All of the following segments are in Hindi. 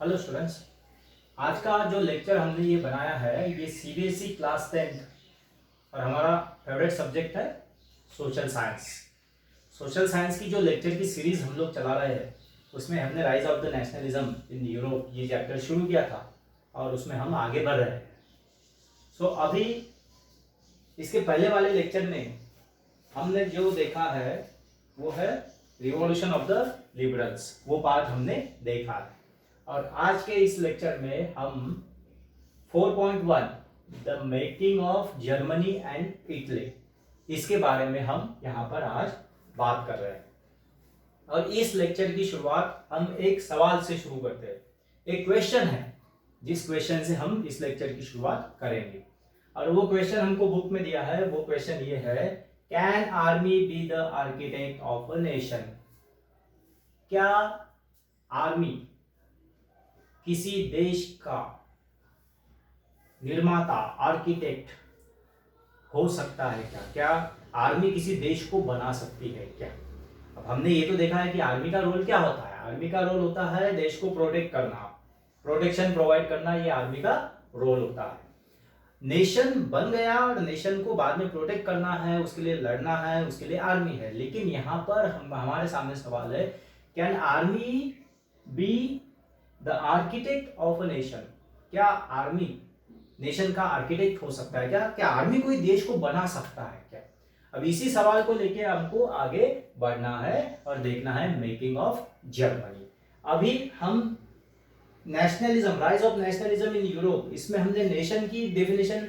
Hello students. आज का जो लेक्चर हमने ये बनाया है ये सीबीएसई क्लास 10th और हमारा फेवरेट सब्जेक्ट है सोशल साइंस। सोशल साइंस की जो लेक्चर की सीरीज हम लोग चला रहे हैं उसमें हमने rise of the nationalism in Europe ये चैप्टर शुरू किया था और उसमें हम आगे बढ़ रहे हैं। अभी इसके पहले वाले लेक्चर में हमने जो देखा है वो है रिवॉल्यूशन ऑफ द लिबरल्स, वो पार्ट हमने देखा है। और आज के इस लेक्चर में हम 4.1 the making of Germany and Italy, इसके बारे में हम यहाँ पर आज बात कर रहे हैं। और इस लेक्चर की शुरुआत हम एक सवाल से शुरू करते हैं। एक क्वेश्चन है जिस क्वेश्चन से हम इस लेक्चर की शुरुआत करेंगे और वो क्वेश्चन हमको बुक में दिया है। वो क्वेश्चन ये है, can army be the architect of a nation? क्या आर्मी किसी देश का निर्माता, आर्किटेक्ट हो सकता है क्या? क्या आर्मी किसी देश को बना सकती है क्या? अब हमने ये तो देखा है कि आर्मी का रोल क्या होता है। आर्मी का रोल होता है देश को प्रोटेक्ट करना, प्रोटेक्शन प्रोवाइड करना, ये आर्मी का रोल होता है। नेशन बन गया और नेशन को बाद में प्रोटेक्ट करना है, उसके लिए लड़ना है, उसके लिए आर्मी है। लेकिन यहाँ पर हमारे सामने सवाल है, can army be the architect of a nation? क्या आर्मी नेशन का आर्किटेक्ट हो सकता है क्या? क्या आर्मी कोई देश को बना सकता है क्या? अब इसी सवाल को लेके हमको आगे बढ़ना है और देखना है मेकिंग ऑफ जर्मनी। अभी हम nationalism, rise of nationalism in Europe, इसमें हमने नेशन की डेफिनेशन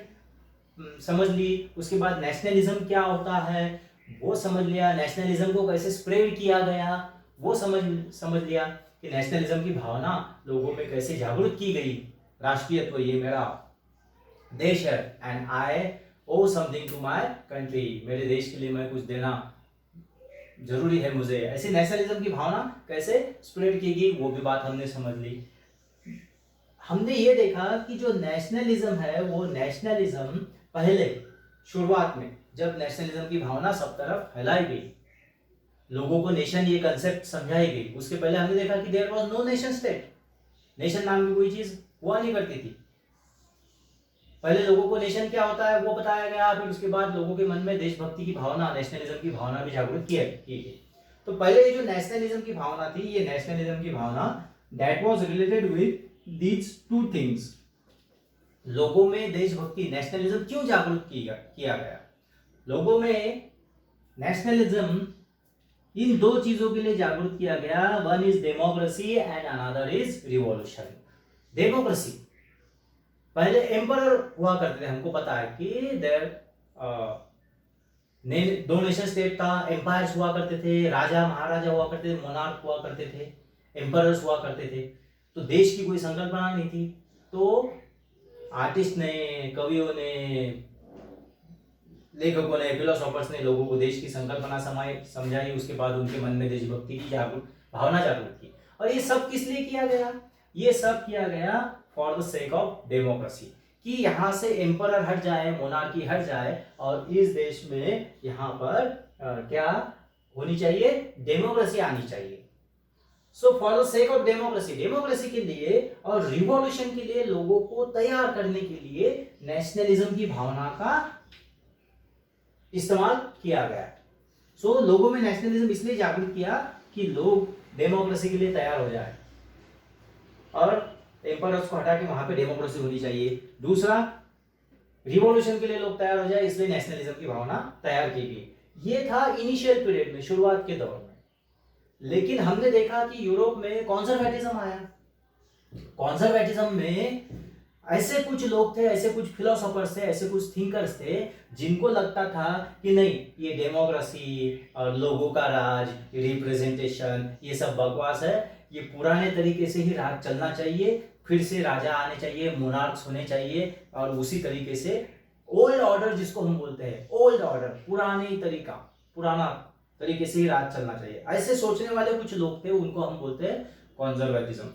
समझ ली। उसके बाद नेशनलिज्म क्या होता है वो समझ लिया। नेशनलिज्म को कैसे स्प्रेड किया गया वो समझ लिया कि नेशनलिज्म की भावना लोगों में कैसे जागरूक की गई। राष्ट्रीयत्व ये मेरा देश है and I owe something to my country, मेरे देश के लिए मैं कुछ देना जरूरी है मुझे। ऐसे नेशनलिज्म की भावना कैसे स्प्रेड की गई वो भी बात हमने समझ ली। हमने ये देखा कि जो नेशनलिज्म है वो नेशनलिज्म पहले शुरुआत में जब नेशनलिज्म की भावना सब तरफ फैलाई गई, लोगों को नेशन ये कंसेप्ट समझाई गई, उसके पहले हमने देखा कि there was no nation state. Nation नाम की कोई चीज हुआ नहीं करती थी। पहले लोगों को नेशन क्या होता है वो बताया गया, फिर उसके बाद लोगों के मन में देशभक्ति की भावना, नेशनलिज्म की भावना भी जागरूक की गई। तो पहले ये जो नेशनलिज्म की भावना थी, ये नेशनलिज्म की भावना that was related with these two things. लोगों में देशभक्ति, नेशनलिज्म क्यों जागरूक किया गया? लोगों में नेशनलिज्म इन दो चीजों के लिए जागरूक किया गया। One is democracy and another is revolution. Democracy, पहले एम्परर हुआ करते थे, हमको पता है कि देयर दो नेशन स्टेट था, एम्पायर्स हुआ करते थे, राजा महाराजा हुआ करते थे, मोनार्क हुआ करते थे, एम्परर्स हुआ करते थे। तो देश की कोई संकल्पना नहीं थी। तो आर्टिस्ट ने, कवियों ने, लेखकों ने, फिलोसोफर्स ने लोगों को देश की संकल्पना समझाई। उसके बाद उनके मन में देशभक्ति की भावना जागरूक की। और ये सब किस लिए किया गया? ये सब किया गया for the sake of democracy, कि यहाँ से एम्परर हट जाए, मोनार्की हट जाए और इस देश में यहाँ पर क्या होनी चाहिए? डेमोक्रेसी आनी चाहिए। So for the sake of democracy, democracy के लिए और रिवॉल्यूशन के लिए, लोगों को तैयार करने के लिए नेशनलिज्म की भावना का इस्तेमाल किया गया। सो लोगों में नेशनलिज्म इसलिए जागरूक किया कि लोग डेमोक्रेसी के लिए तैयार हो जाए और एम्परर्स को हटा के वहां पे डेमोक्रेसी होनी चाहिए। दूसरा, रिवॉल्यूशन के लिए लोग तैयार हो जाए, इसलिए नेशनलिज्म की भावना तैयार की गई। ये था इनिशियल पीरियड में, शुरुआत के दौर में। लेकिन हमने देखा कि यूरोप में कॉन्जर्वेटिज्म आया। कॉन्जर्वेटिज्म में ऐसे कुछ लोग थे, ऐसे कुछ फिलोसोफर्स थे, ऐसे कुछ थिंकर्स थे जिनको लगता था कि नहीं, ये डेमोक्रेसी और लोगों का राज, रिप्रेजेंटेशन, ये सब बकवास है। ये पुराने तरीके से ही राज चलना चाहिए, फिर से राजा आने चाहिए, मोनार्क्स होने चाहिए और उसी तरीके से ओल्ड ऑर्डर, जिसको हम बोलते हैं ओल्ड ऑर्डर, पुराना तरीके से ही राज चलना चाहिए। ऐसे सोचने वाले कुछ लोग थे, उनको हम बोलते हैं कॉन्जर्वेटिज्म।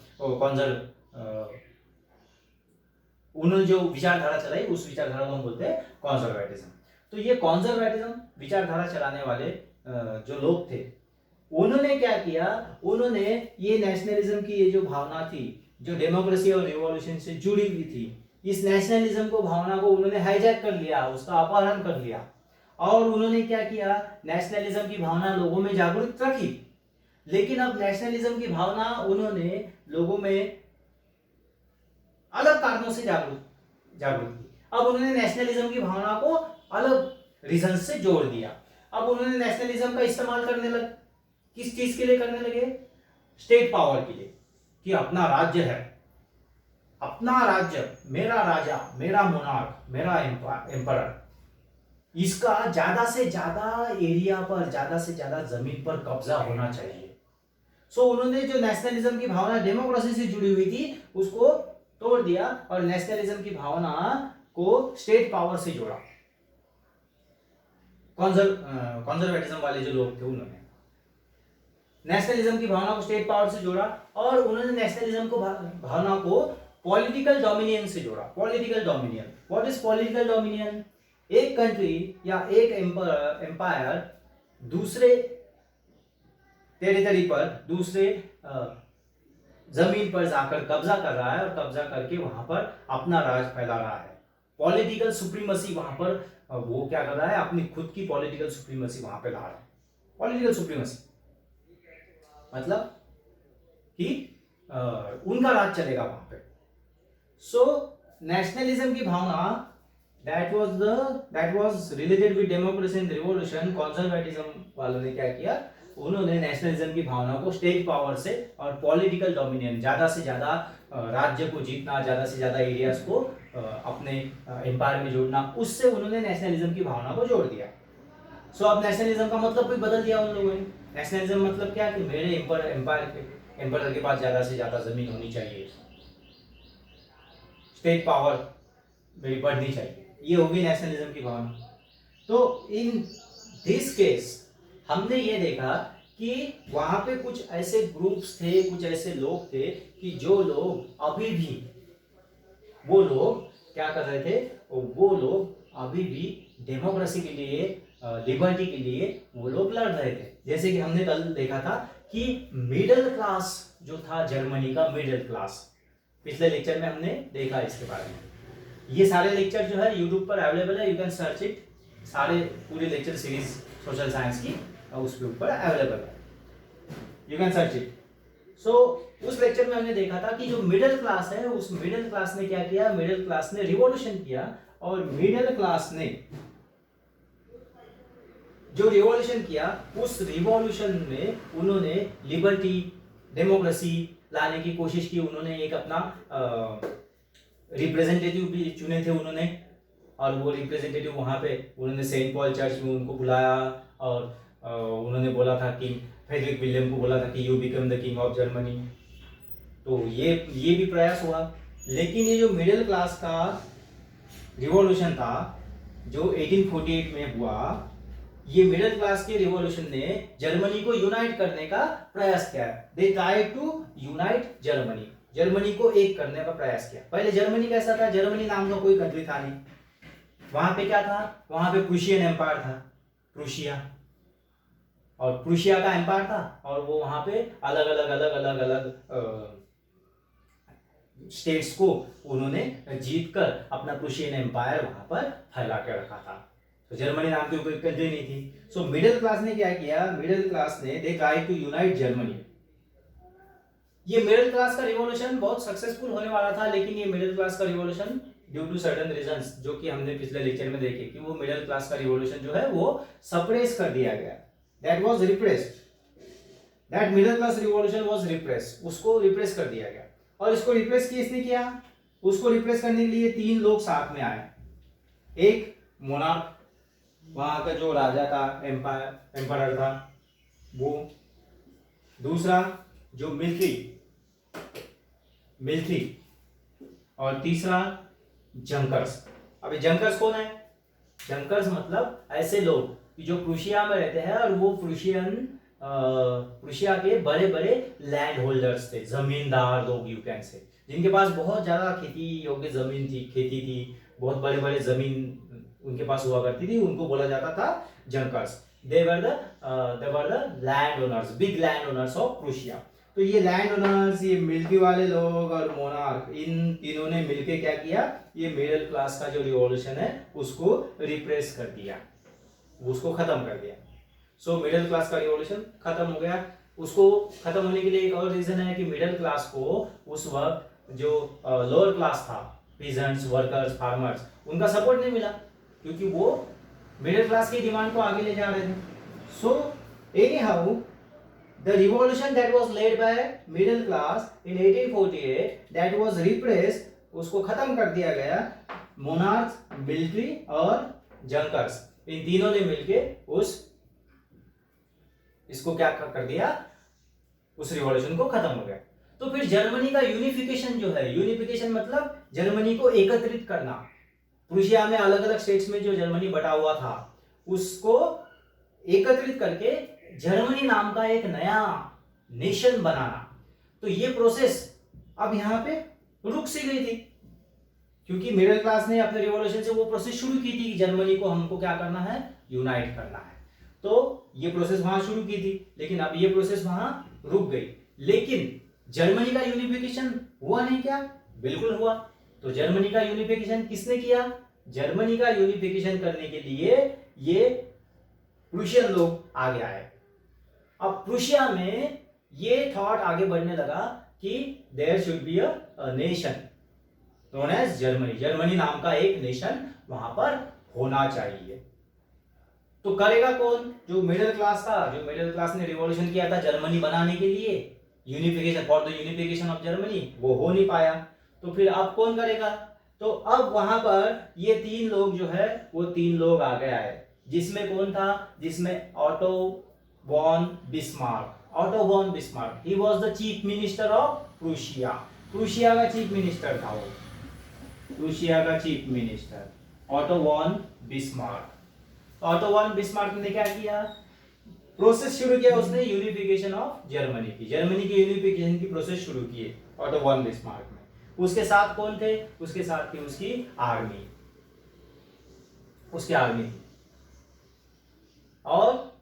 उन्होंने जो विचारधारा चलाई उस विचारधारा को हम बोलते हैं कॉन्जर्वेटिज्म। तो ये कॉन्जर्वेटिज्म विचारधारा चलाने वाले जो लोग थे, उन्होंने क्या किया? उन्होंने ये नेशनलिज्म की ये जो भावना थी जो डेमोक्रेसी और रिवॉल्यूशन से जुड़ी हुई थी, इस नेशनलिज्म को भावना को उन्होंने हाईजैक कर लिया, उसका अपहरण कर लिया और उन्होंने क्या किया, नेशनलिज्म की भावना लोगों में जागरूक रखी। लेकिन अब नेशनलिज्म की भावना उन्होंने लोगों में अलग कारणों से जागरूक की। अब उन्होंने नेशनलिज्म की भावना को अलग रीजन से जोड़ दिया। अब उन्होंने नेशनलिज्म का इस्तेमाल करने लगे, किस चीज के लिए करने लगे, स्टेट पावर के लिए, कि अपना राज्य है, अपना राज्य, मेरा राजा, मेरा मोनार्क, मेरा एम्परर, इसका ज्यादा से ज्यादा एरिया पर, ज्यादा से ज्यादा जमीन पर कब्जा होना चाहिए। सो उन्होंने जो नेशनलिज्म की भावना डेमोक्रेसी से जुड़ी हुई थी उसको तोड़ दिया और नेशनलिज्म की भावना को स्टेट पावर से जोड़ा। कंजर्वेटिज्म वाले जो लोग थे उन्होंने नेशनलिज्म की भावना को स्टेट पावर से जोड़ा और उन्होंने नेशनलिज्म को भावना को पॉलिटिकल डोमिनियन से जोड़ा। Political dominion, what is political dominion? एक कंट्री या एक एम्पायर दूसरे टेरिटरी पर, दूसरे जमीन पर जाकर कब्जा कर रहा है और कब्जा करके वहां पर अपना राज फैला रहा है। पॉलिटिकल सुप्रीमेसी वहां पर वो क्या कर रहा है, अपनी खुद की पॉलिटिकल सुप्रीमेसी वहां पे ला रहा है। पॉलिटिकल सुप्रीमेसी मतलब कि उनका राज चलेगा वहां पे। सो नेशनलिज्म की भावना that was related with democracy and revolution। Conservatism वालों ने क्या किया, उन्होंने नेशनलिज्म की भावना को स्टेट पावर से और पॉलिटिकल डोमिनियन, ज्यादा से ज्यादा राज्य को जीतना, ज्यादा से ज्यादा एरियाज को अपने एम्पायर में जोड़ना, उससे उन्होंने नेशनलिज्म की भावना को जोड़ दिया। सो अब नेशनलिज्म का मतलब भी बदल दिया उन लोगों ने। नेशनलिज्म मतलब क्या, कि मेरे एम्पायर के पास ज्यादा से ज्यादा जमीन होनी चाहिए, स्टेट पावर मेरी बढ़नी चाहिए, ये होगी नेशनलिज्म की भावना। तो इन दिस केस हमने ये देखा कि वहां पे कुछ ऐसे ग्रुप्स थे, कुछ ऐसे लोग थे कि जो लोग अभी भी, वो लोग क्या कर रहे थे, वो लोग अभी भी डेमोक्रेसी के लिए, लिबर्टी के लिए वो लोग लड़ रहे थे। जैसे कि हमने कल देखा था कि मिडिल क्लास जो था, जर्मनी का मिडिल क्लास, पिछले लेक्चर में हमने देखा इसके बारे में। ये सारे लेक्चर जो है यूट्यूब पर अवेलेबल है, यू कैन सर्च इट। सारे पूरे लेक्चर सीरीज सोशल साइंस की उसके ऊपर अवेलेबल है, यू कैन सर्च इट। सो उस लेक्चर में हमने देखा था कि जो मिडिल क्लास है, उस मिडिल क्लास ने क्या किया, मिडिल क्लास ने रिवॉल्यूशन किया और मिडिल क्लास ने जो रिवॉल्यूशन किया, उस रिवॉल्यूशन में उन्होंने लिबर्टी, डेमोक्रेसी लाने की कोशिश की। उन्होंने एक अपना रिप्रेजेंटेटिव भी चुने थे उन्होंने, और वो रिप्रेजेंटेटिव वहाँ पे उन्होंने सेंट पॉल चर्च में उनको बुलाया और उन्होंने बोला था कि फ्रेडरिक विलियम को बोला था कि you become the king of Germany. तो ये भी प्रयास हुआ। लेकिन ये जो मिडिल क्लास का रिवॉल्यूशन था जो 1848 में हुआ, ये मिडिल क्लास के रिवॉल्यूशन ने जर्मनी को यूनाइट करने का प्रयास किया। They tried to unite Germany, Germany को एक करने का प्रयास किया। पहले जर्मनी कैसा था, जर्मनी नाम का कोई कंट्री था नहीं। वहां पे क्या था, वहां पे प्रूशियन एम्पायर था, प्रूशिया, और प्रूशिया का एम्पायर था और वो वहां पे अलग अलग स्टेट्स को उन्होंने जीत कर अपना प्रूशियन एम्पायर वहां पर फैला के रखा था। तो जर्मनी नाम की कोई कंट्री नहीं थी। सो मिडिल क्लास ने क्या किया, मिडिल क्लास ने they tried to unite Germany. ये मिडिल क्लास का रिवॉल्यूशन बहुत सक्सेसफुल होने वाला था, लेकिन ये मिडिल क्लास का revolution due to certain reasons, जो कि हमने पिछले लेक्चर में देखे, कि वो मिडिल क्लास का रिवॉल्यूशन जो है वो सप्रेस कर दिया गया। That was repressed, that middle class revolution was repressed, उसको रिप्रेस कर दिया गया। और इसको रिप्रेस किसने किया, उसको रिप्रेस करने के लिए 3 लोग साथ में आए। एक मोनार्क, वहां का जो राजा था, एम्पायर था वो। दूसरा जो मिलिट्री, और तीसरा जंकर्स। अभी जंकर्स कौन है, जंकर्स मतलब ऐसे लोग कि जो प्रूशिया में रहते हैं और वो प्रूशिया के बड़े बड़े लैंड होल्डर्स थे, जमींदार लोग, यू कैन से, जिनके पास बहुत ज्यादा खेती योग्य जमीन थी, खेती थी, बहुत बड़े बड़े जमीन उनके पास हुआ करती थी, उनको बोला जाता था junkers. they were the land owners, big land owners of Prussia। तो ये लैंड ओनर्स, ये मिलिट्री वाले लोग और मोनार्क, इन तीनों ने मिलके क्या किया, ये मिडिल क्लास का जो रिवॉल्यूशन है उसको रिप्रेस कर दिया, उसको खत्म कर दिया। सो मिडिल क्लास का रिवॉल्यूशन खत्म हो गया। उसको खत्म होने के लिए एक और रीजन है कि मिडिल क्लास को उस वक्त जो लोअर क्लास था, पीजेंट्स, वर्कर्स, फार्मर्स, उनका सपोर्ट नहीं मिला, क्योंकि वो मिडिल क्लास की डिमांड को आगे ले जा रहे थे। So any how the revolution that was led by middle class in 1848 that was repressed, उसको खत्म कर दिया गया। मोनार्क्स, मिलिट्री और जंकर्स, इन तीनों ने मिलके इसको क्या कर दिया, उस रिवॉल्यूशन को खत्म हो गया। तो फिर जर्मनी का यूनिफिकेशन जो है, यूनिफिकेशन मतलब जर्मनी को एकत्रित करना। प्रूशिया में अलग अलग स्टेट्स में जो जर्मनी बटा हुआ था उसको एकत्रित करके जर्मनी नाम का एक नया नेशन बनाना। तो ये प्रोसेस अब यहां पे रुक सी गई थी, क्योंकि मिडिल क्लास ने अपने रिवॉल्यूशन से वो प्रोसेस शुरू की थी कि जर्मनी को हमको क्या करना है, यूनाइट करना है। तो ये प्रोसेस वहां शुरू की थी, लेकिन अब ये प्रोसेस वहां रुक गई। लेकिन जर्मनी का यूनिफिकेशन हुआ नहीं क्या? बिल्कुल हुआ। तो जर्मनी का यूनिफिकेशन किसने किया? जर्मनी का यूनिफिकेशन करने के लिए ये प्रूशियन लोग आगे आए। अब प्रूशिया में ये थॉट आगे बढ़ने लगा कि there should be a nation known as Germany, Germany नाम का एक नेशन वहां पर होना चाहिए। तो करेगा कौन? जो मिडिल क्लास था, जो मिडिल क्लास ने रिवॉल्यूशन किया था जर्मनी बनाने के लिए, unification for the unification of Germany, वो हो नहीं पाया। तो फिर अब कौन करेगा? तो अब वहां पर ये तीन लोग जो है वो तीन लोग आगे आए, जिसमें कौन था? जिसमें Otto von Bismarck. Otto von Bismarck, he was the chief minister of Prussia. Prussia का चीफ मिनिस्टर था वो, प्रूशिया का chief minister Otto von Bismarck. Otto von Bismarck ने क्या किया? प्रोसेस शुरू किया उसने यूनिफिकेशन ऑफ जर्मनी की, जर्मनी की यूनिफिकेशन की प्रोसेस शुरू की ऑटो वॉन बिस्मार्क में। उसके साथ कौन थे? उसके साथ थी उसकी आर्मी, उसकी आर्मी थी। और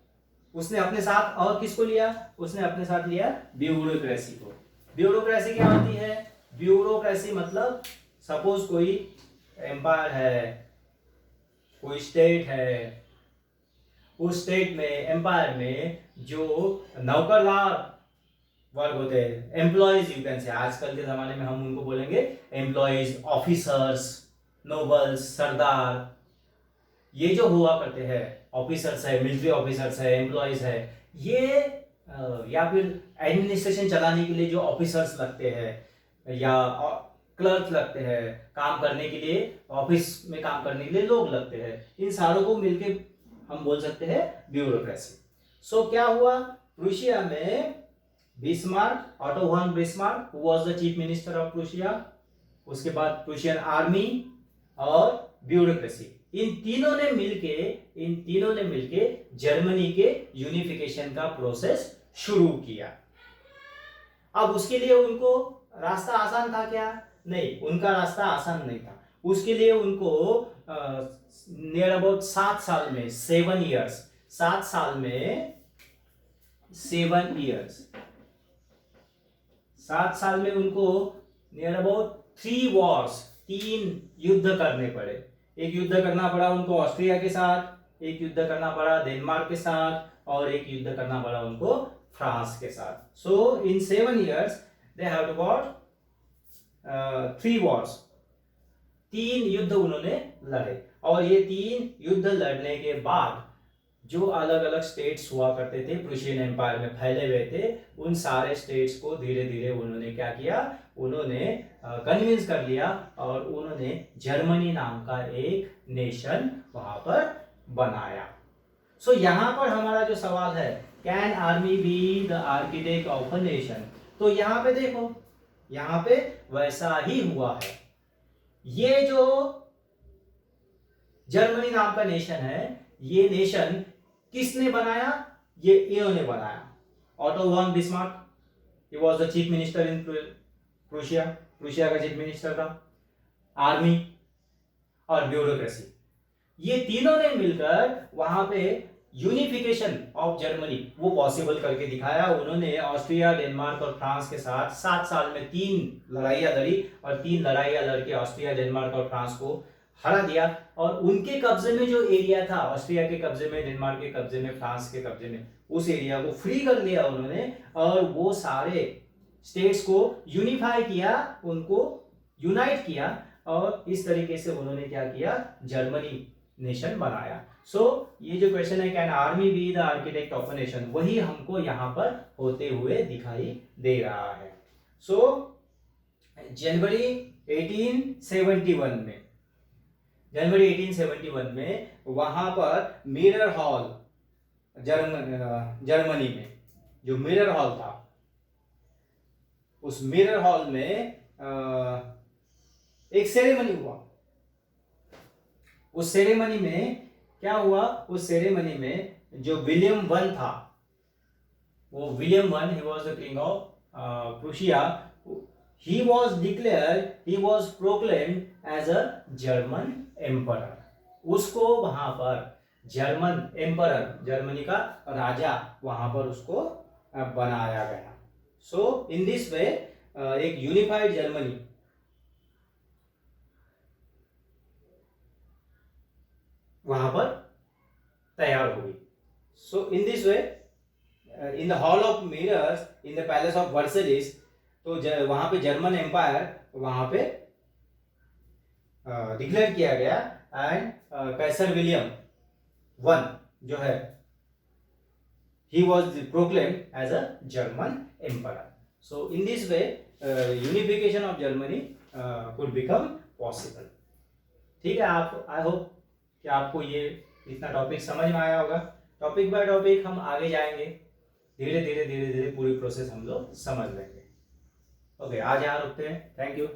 उसने अपने साथ और किसको लिया? उसने अपने साथ लिया ब्यूरोक्रेसी को। ब्यूरोक्रेसी क्या होती है? ब्यूरोक्रेसी मतलब सपोज कोई एम्पायर है, कोई स्टेट है, उस स्टेट में, एम्पायर में जो नौकरदार वर्ग होते हैं, एम्प्लॉयज यू कैन से, आजकल के जमाने में हम उनको बोलेंगे एम्प्लॉयज, ऑफिसर्स, नोबल्स, सरदार, ये जो हुआ करते हैं, ऑफिसर्स है, मिलिट्री ऑफिसर्स है, एम्प्लॉयज है, ये या फिर एडमिनिस्ट्रेशन चलाने के लिए जो ऑफिसर्स लगते हैं या क्लर्क लगते हैं, काम करने के लिए, ऑफिस में काम करने के लिए लोग लगते हैं, इन सारों को मिलके हम बोल सकते हैं ब्यूरोक्रेसी। सो क्या हुआ? प्रूशिया में Bismarck, Otto von Bismarck who was the chief minister of Prussia, उसके बाद प्रूशियन आर्मी और ब्यूरोक्रेसी, इन तीनों ने मिलके जर्मनी के यूनिफिकेशन का प्रोसेस शुरू किया। अब उसके लिए उनको रास्ता आसान था क्या? नहीं, उनका रास्ता आसान नहीं था। उसके लिए उनको नियर अबाउट 7 साल में, 7 इयर्स, 7 साल में 7 इयर्स, 7 साल में उनको नियर अबाउट 3 वॉर्स, 3 युद्ध करने पड़े। एक युद्ध करना पड़ा उनको ऑस्ट्रिया के साथ, एक युद्ध करना पड़ा डेनमार्क के साथ, और एक युद्ध करना पड़ा उनको फ्रांस के साथ। So in 7 years they have to got 3 wars, 3 युद्ध उन्होंने लड़े। और ये 3 युद्ध लड़ने के बाद जो अलग अलग स्टेट्स हुआ करते थे, प्रूशियन एम्पायर में फैले हुए थे, उन सारे स्टेट्स को धीरे धीरे उन्होंने क्या किया? उन्होंने कन्विंस कर लिया और उन्होंने जर्मनी नाम का एक नेशन वहां पर बनाया। सो यहां पर हमारा जो सवाल है, can army be the architect of a nation? तो यहां पे देखो, यहां पे वैसा ही हुआ है। ये जो जर्मनी नाम का नेशन है, ये नेशन किसने बनाया? ये इन्होंने बनाया। Otto von Bismarck, he was the chief minister in Prussia, Prussia का चीफ मिनिस्टर था। आर्मी और ब्यूरोक्रेसी, ये तीनों ने मिलकर वहां पे यूनिफिकेशन ऑफ जर्मनी वो पॉसिबल करके दिखाया। उन्होंने ऑस्ट्रिया, डेनमार्क और फ्रांस के साथ 7 साल में 3 लड़ाइयां लड़ी और 3 लड़ाइयां लड़के ऑस्ट्रिया, डेनमार्क और फ्रांस को हरा दिया। और उनके कब्जे में जो एरिया था, ऑस्ट्रिया के कब्जे में, डेनमार्क के कब्जे में, फ्रांस के कब्जे में, उस एरिया को फ्री कर लिया उन्होंने और वो सारे स्टेट्स को यूनिफाई किया, उनको यूनाइट किया और इस तरीके से उन्होंने क्या किया, जर्मनी नेशन बनाया। ये जो क्वेश्चन है, can army be the architect of a nation, वही हमको यहां पर होते हुए दिखाई दे रहा है। जनवरी 1871 में, जनवरी 1871 में वहां पर मिरर हॉल, जर्मनी में जो मिरर हॉल था, उस मिरर हॉल में एक सेरेमनी हुआ। उस सेरेमनी में क्या हुआ, उस सेरेमनी में जो विलियम वन था, वो William one, he was the king of Prussia, he was declared, he was proclaimed as a German emperor। उसको वहां पर जर्मन एम्परर, जर्मनी का राजा वहां पर उसको बनाया गया। इन दिस वे एक यूनिफाइड जर्मनी वहां पर तैयार हो गई। In this way in the hall of mirrors in the palace of Versailles, तो वहां पे जर्मन एम्पायर वहां पे डिक्लेयर किया गया एंड कैसर विलियम वन जो है, he was proclaimed as a German emperor। In this way unification of Germany could become possible। ठीक है, आप आई होप कि आपको ये इतना टॉपिक समझ में आया होगा। टॉपिक बाय टॉपिक हम आगे जाएंगे, धीरे धीरे पूरी प्रोसेस हम लोग समझ लेंगे। ओके, आज यहाँ रुकते हैं। Thank you.